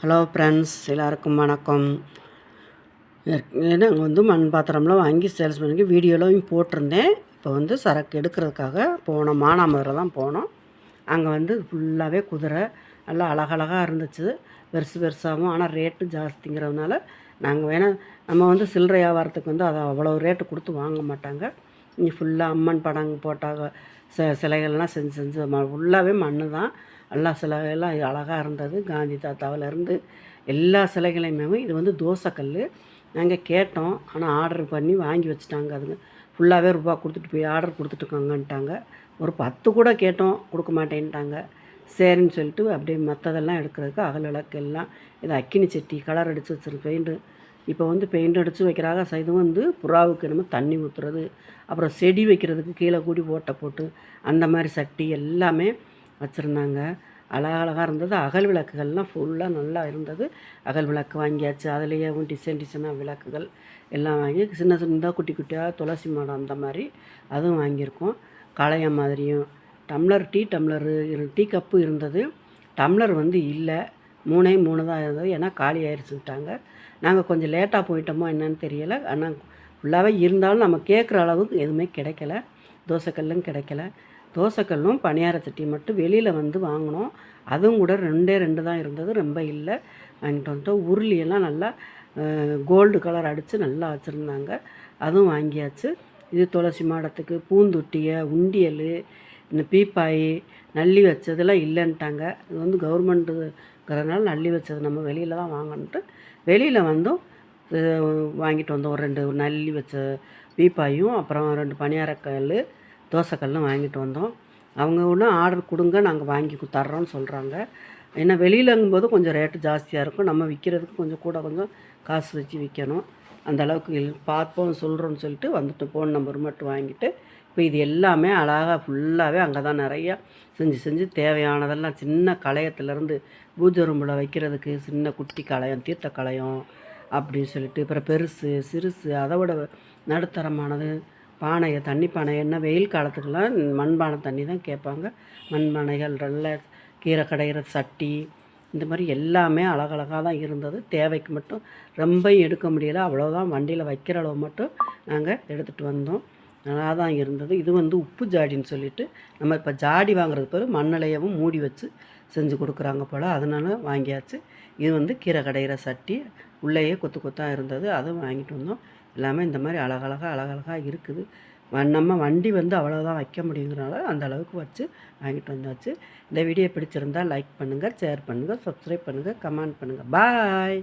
Hello friends, எல்லாருக்கும் வணக்கம். நாங்கள் மண் பாத்திரம்லாம் வாங்கி சேல்ஸ் பண்ணி வீடியோலாம் போட்டிருந்தேன். இப்போ சரக்கு எடுக்கிறதுக்காக போனோம். மானாமதுரை தான் போனோம். அங்கே ஃபுல்லாகவே குதிரை நல்லா அழகழகாக இருந்துச்சு. பெருசு பெருசாகவும், ஆனால் ரேட்டு ஜாஸ்திங்கிறதுனால நாங்கள் நம்ம சில்லறை வியாபாரத்துக்கு அதை அவ்வளோ ரேட்டு கொடுத்து வாங்க மாட்டாங்க. இங்கே ஃபுல்லாக அம்மன் படம் போட்டாங்க, சிலைகள்லாம் செஞ்சு ஃபுல்லாகவே மண் தான். எல்லா சிலைகள்லாம் அழகாக இருந்தது. காந்தி தாத்தாவிலேருந்து எல்லா சிலைகளையுமே. இது தோசைக்கல். நாங்கள் கேட்டோம், ஆனால் ஆர்டர் பண்ணி வாங்கி வச்சுட்டாங்க. அதுங்க ஃபுல்லாகவே ரூபா கொடுத்துட்டு போய் ஆர்டர் கொடுத்துட்டுருக்காங்கன்ட்டாங்க. ஒரு 10 கூட கேட்டோம், கொடுக்க மாட்டேன்ட்டாங்க. சரின்னு சொல்லிட்டு அப்படியே மற்றதெல்லாம் எடுக்கிறதுக்கு அகல் விளக்கு எல்லாம் இது அக்கினி சட்டி கலர் அடித்து வச்சுருக்கு பெயிண்ட்டு. இப்போ பெயிண்ட் அடித்து வைக்கிறாங்க. இது புறாவுக்கு என்னமோ தண்ணி ஊற்றுறது, அப்புறம் செடி வைக்கிறதுக்கு கீழே கூடி ஓட்டை போட்டு அந்த மாதிரி சட்டி எல்லாமே வச்சுருந்தாங்க. அழகழகாக இருந்தது. அகல் விளக்குகள்லாம் ஃபுல்லாக நல்லா இருந்தது. அகல் விளக்கு வாங்கியாச்சு. அதுலேயே டிசைனாக விளக்குகள் எல்லாம் வாங்கி சின்ன சின்னதாக குட்டி குட்டியாக துளசி மாடம் அந்த மாதிரி அதுவும் வாங்கியிருக்கோம். களையம் மாதிரியும் டீ டம்ளரு டீ கப்பு இருந்தது. டம்ளர் இல்லை, 3 தான் இருந்தது. ஏன்னா காலி ஆயிடுச்சுட்டாங்க. நாங்கள் கொஞ்சம் லேட்டாக போயிட்டோமோ என்னன்னு தெரியலை. ஆனால் ஃபுல்லாகவே இருந்தாலும் நம்ம கேட்குற அளவுக்கு எதுவுமே கிடைக்கல. தோசைக்கல்லும் கிடைக்கல. தோசைக்கல்லும் பணியார சட்டி மட்டும் வெளியில் வாங்கினோம். அதுவும் கூட 2 தான் இருந்தது, ரொம்ப இல்லை. வாங்கிட்டு வந்துட்டோம். உருளியெல்லாம் நல்லா கோல்டு கலர் அடித்து நல்லா வச்சுருந்தாங்க. அதுவும் வாங்கியாச்சு. இது துளசி மாடத்துக்கு பூந்தொட்டியை, உண்டியல், இந்த பீப்பாய், நள்ளி வச்சதெல்லாம் இல்லைன்ட்டாங்க. இது கவர்மெண்ட்டுங்கிறதுனால நள்ளி வச்சது நம்ம வெளியில் தான் வாங்கணுன்ட்டு வெளியில் வாங்கிட்டு வந்தோம். ஒரு 2 நள்ளி வச்ச பீப்பாயும், அப்புறம் 2 பணியாரக்கல், தோசைக்கல்லும் வாங்கிட்டு வந்தோம். அவங்க ஒன்றும் ஆர்டர் கொடுங்க, நாங்கள் வாங்கி தர்றோன்னு சொல்கிறாங்க. ஏன்னா வெளியிலங்கும்போது கொஞ்சம் ரேட்டு ஜாஸ்தியாக இருக்கும். நம்ம விற்கிறதுக்கு கொஞ்சம் காசு வச்சு விற்கணும். அந்தளவுக்கு பார்ப்போம் சொல்கிறோன்னு சொல்லிட்டு ஃபோன் நம்பர் மட்டும் வாங்கிட்டு இப்போ இது எல்லாமே அழகாக ஃபுல்லாகவே அங்கே தான் நிறையா செஞ்சு தேவையானதெல்லாம் சின்ன களையத்துலேருந்து பூஜை ரூமில் வைக்கிறதுக்கு சின்ன குட்டி களையம், தீர்த்த களையம் அப்படின்னு சொல்லிட்டு, அப்புறம் பெருசு சிறுசு அதை விட நடுத்தரமானது பானையை, தண்ணி பானை. என்ன வெயில் காலத்துக்கெல்லாம் மண்பானை தண்ணி தான் கேட்பாங்க. மண்பானைகள் நல்ல கீரை கடைகிற சட்டி, இந்த மாதிரி எல்லாமே அழகழகாக தான் இருந்தது. தேவைக்கு மட்டும் ரொம்ப எடுக்க முடியலை, அவ்வளோதான். வண்டியில் வைக்கிற அளவு மட்டும் நாங்கள் எடுத்துகிட்டு வந்தோம். நல்லா தான் இருந்தது. இது உப்பு ஜாடின்னு சொல்லிட்டு நம்ம இப்போ ஜாடி வாங்குறது பேர் மண்ணிலையவும் மூடி வச்சு செஞ்சு கொடுக்குறாங்க போல், அதனால வாங்கியாச்சு. இது கீரை கடைகிற சட்டி உள்ளேயே கொத்தாக இருந்தது, அதுவும் வாங்கிட்டு வந்தோம். எல்லாமே இந்த மாதிரி அழகழகாக இருக்குது. நம்ம வண்டி அவ்வளோதான் வைக்க முடியுங்கிறனால அந்த அளவுக்கு வச்சு வாங்கிட்டு வந்தாச்சு. இந்த வீடியோ பிடிச்சிருந்தால் லைக் பண்ணுங்கள், ஷேர் பண்ணுங்கள், சப்ஸ்கிரைப் பண்ணுங்கள், கமெண்ட் பண்ணுங்கள். பாய்.